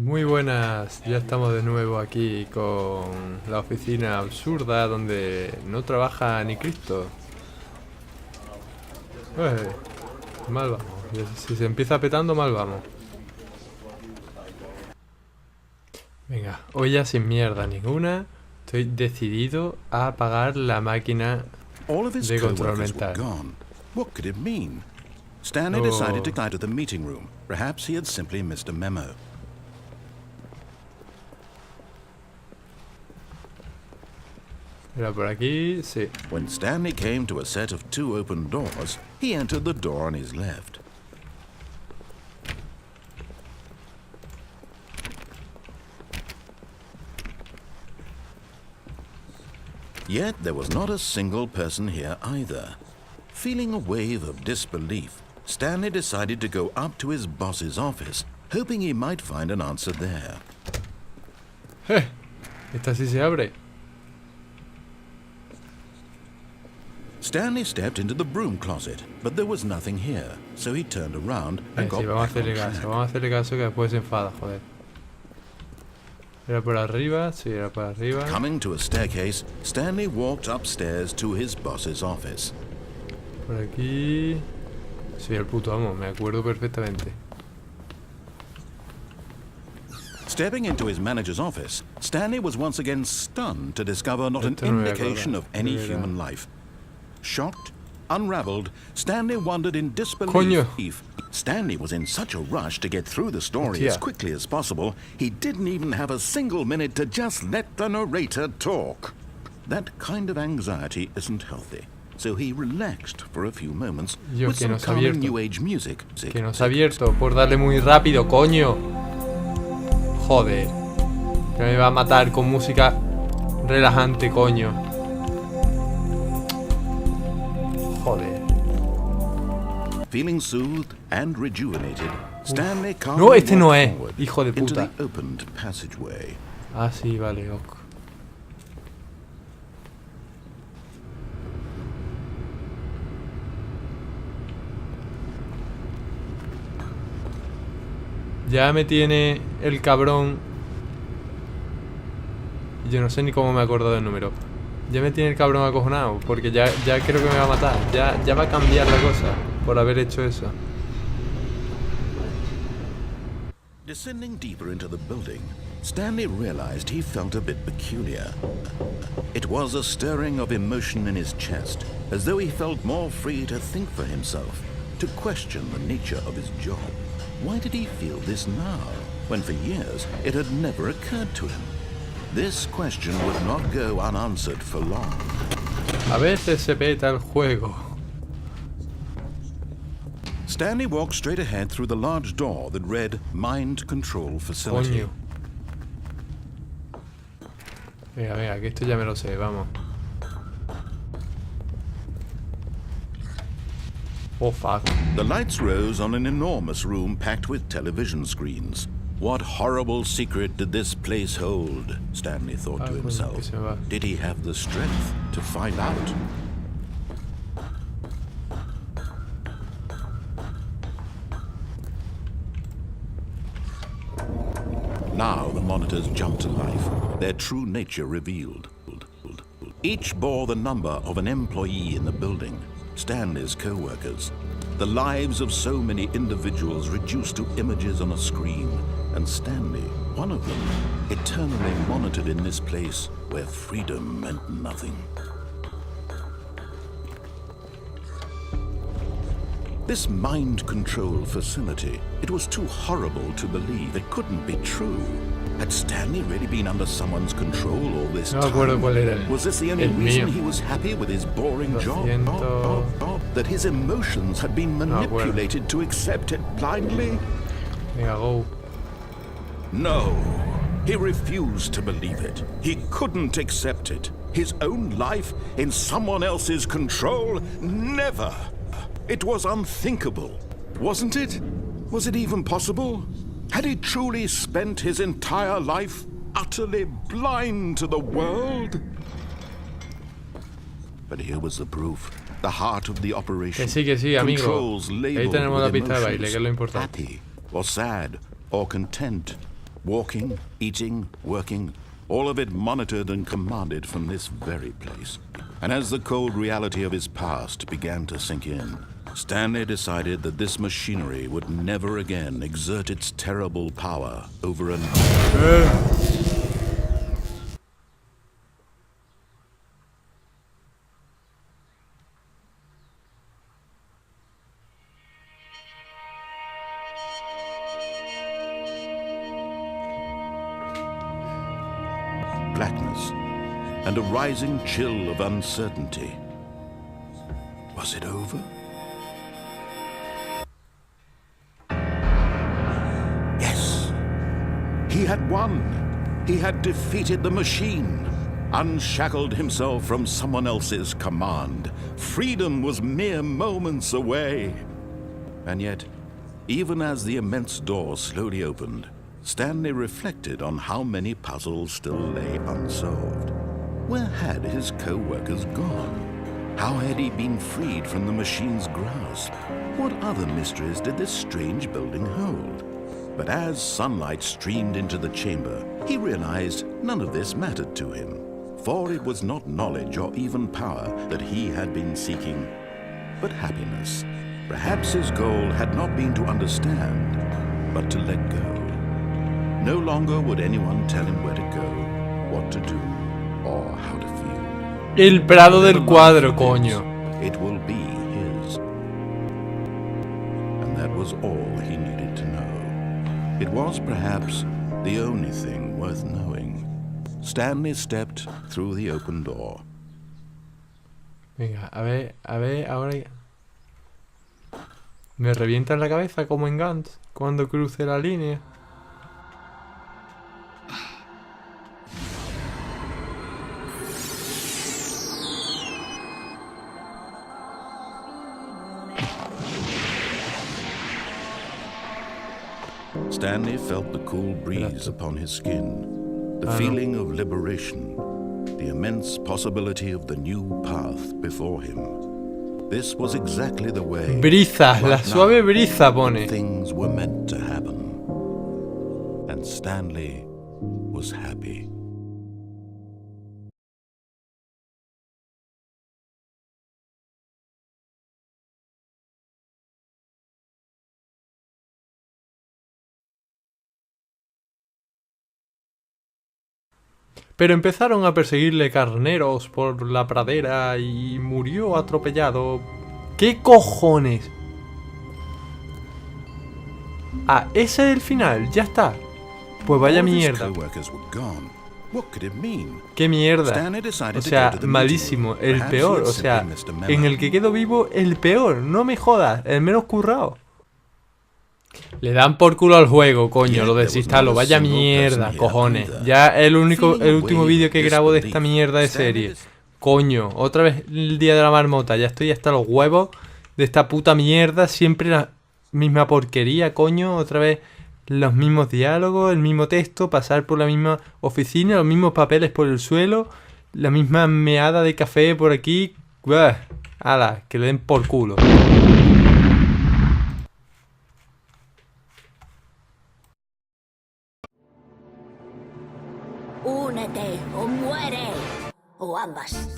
Muy buenas, ya estamos de nuevo aquí con la oficina absurda donde no trabaja ni Cristo. Mal vamos, si se empieza petando mal vamos. Venga, hoy ya sin mierda ninguna, estoy decidido a apagar la máquina de control mental. What could it mean? Stanley decided to go to the meeting room. Perhaps he had simply missed a memo. Era por aquí, sí. When Stanley came to a set of 2 open doors, he entered the door on his left. Yet there was not a single person here either. Feeling a wave of disbelief, Stanley decided to go up to his boss's office, hoping he might find an answer there. Esta sí se abre. Stanley stepped into the broom closet, but there was nothing here, so he turned around and got Sí, vamos a back on hacerle track. caso, vamos a hacerle caso que después se enfada, joder. Era por arriba, sí, era por arriba. Coming to a staircase, Stanley walked upstairs to his boss's office. Por aquí. Sí, el puto amo, me acuerdo perfectamente. Stepping into his manager's office, Stanley was once again stunned to discover not an indication of any human life. Shocked, unraveled, Stanley wondered in disbelief. Coño. Stanley was in such a rush to get through the story as quickly as possible, he didn't even have a single minute to just let the narrator talk. That kind of anxiety isn't healthy, so he relaxed for a few moments with some calming new age music. Que nos ha abierto por darle muy rápido, coño. Joder. Que me va a matar con música relajante, coño. Joder. Feeling soothed and rejuvenated, Stanley No, este no es, forward hijo de into puta. the opened passageway. Ah, sí, vale, ok. Ya me tiene el cabrón. Yo no sé ni cómo me acuerdo del número. Ya me tiene el cabrón acojonado, porque ya creo que me va a matar. Ya va a cambiar la cosa por haber hecho eso. Descending deeper into the building, Stanley realized he felt a bit peculiar. It was a stirring of emotion in his chest, as though he felt more free to think for himself, to question the nature of his job. Why did he feel this now, when for years it had never occurred to him? This question would not go unanswered for long. A veces se peta el juego. Stanley walked straight ahead through the large door that read Mind Control Facility. Coño. Venga, que esto ya me lo sé, vamos. Oh, fuck. The lights rose on an enormous room packed with television screens. What horrible secret did this place hold? Stanley thought to himself. Did he have the strength to find out? Now the monitors jumped to life, their true nature revealed. Each bore the number of an employee in the building, Stanley's co-workers. The lives of so many individuals reduced to images on a screen, and Stanley, one of them, eternally monitored in this place where freedom meant nothing. This mind control facility, it was too horrible to believe. It couldn't be true. Had Stanley really been under someeone's control all this time? Was this the only reason he was happy with his boring job? That his emotions had been manipulated to accept it blindly? No, he refused to believe it. He couldn't accept it. His own life in someone else's control? Never. It was unthinkable, wasn't it? Was it even possible? Had he truly spent his entire life utterly blind to the world? But here was the proof. The heart of the operation. Que sí, amigo. Controls Ahí labeled tenemos la with pista de baile, que es lo emotions, importante. happy or sad or content. Walking, eating, working, all of it monitored and commanded from this very place. And as the cold reality of his past began to sink in, Stanley decided that this machinery would never again exert its terrible power over an... blackness and a rising chill of uncertainty. Was it over? Yes. He had won. He had defeated the machine, unshackled himself from someone else's command. Freedom was mere moments away. And yet, even as the immense door slowly opened, Stanley reflected on how many puzzles still lay unsolved. Where had his co-workers gone? How had he been freed from the machine's grasp? What other mysteries did this strange building hold? But as sunlight streamed into the chamber, he realized none of this mattered to him, for it was not knowledge or even power that he had been seeking, but happiness. Perhaps his goal had not been to understand, but to let go. No longer would anyone tell him where to go, what to do, or how to feel. El prado del cuadro, coño. It will be his. And that was all he needed to know. It was perhaps the only thing worth knowing. Stanley stepped through the open door. Venga, a ver, ahora... Me revienta en la cabeza como en Gantz cuando cruce la línea. Stanley felt the cool breeze upon his skin, the feeling of liberation, the immense possibility of the new path before him. This was exactly the way Brisa, la suave brisa pone. things were meant to happen. And Stanley was happy. Pero empezaron a perseguirle carneros por la pradera y murió atropellado. ¿Qué cojones? Ah, ese es el final, ya está. Pues vaya mierda. ¿Qué mierda? O sea, malísimo, el peor, o sea, en el que quedo vivo, el peor, no me jodas, el menos currado. Le dan por culo al juego, coño, lo desinstalo, vaya mierda, cojones. Ya es el último vídeo que grabo de esta mierda de serie. Coño, otra vez el día de la marmota, ya estoy hasta los huevos de esta puta mierda, siempre la misma porquería, coño, otra vez los mismos diálogos, el mismo texto, pasar por la misma oficina, los mismos papeles por el suelo, la misma meada de café por aquí. ¡Buah! ¡Hala! Que le den por culo. Únete o muere, o ambas.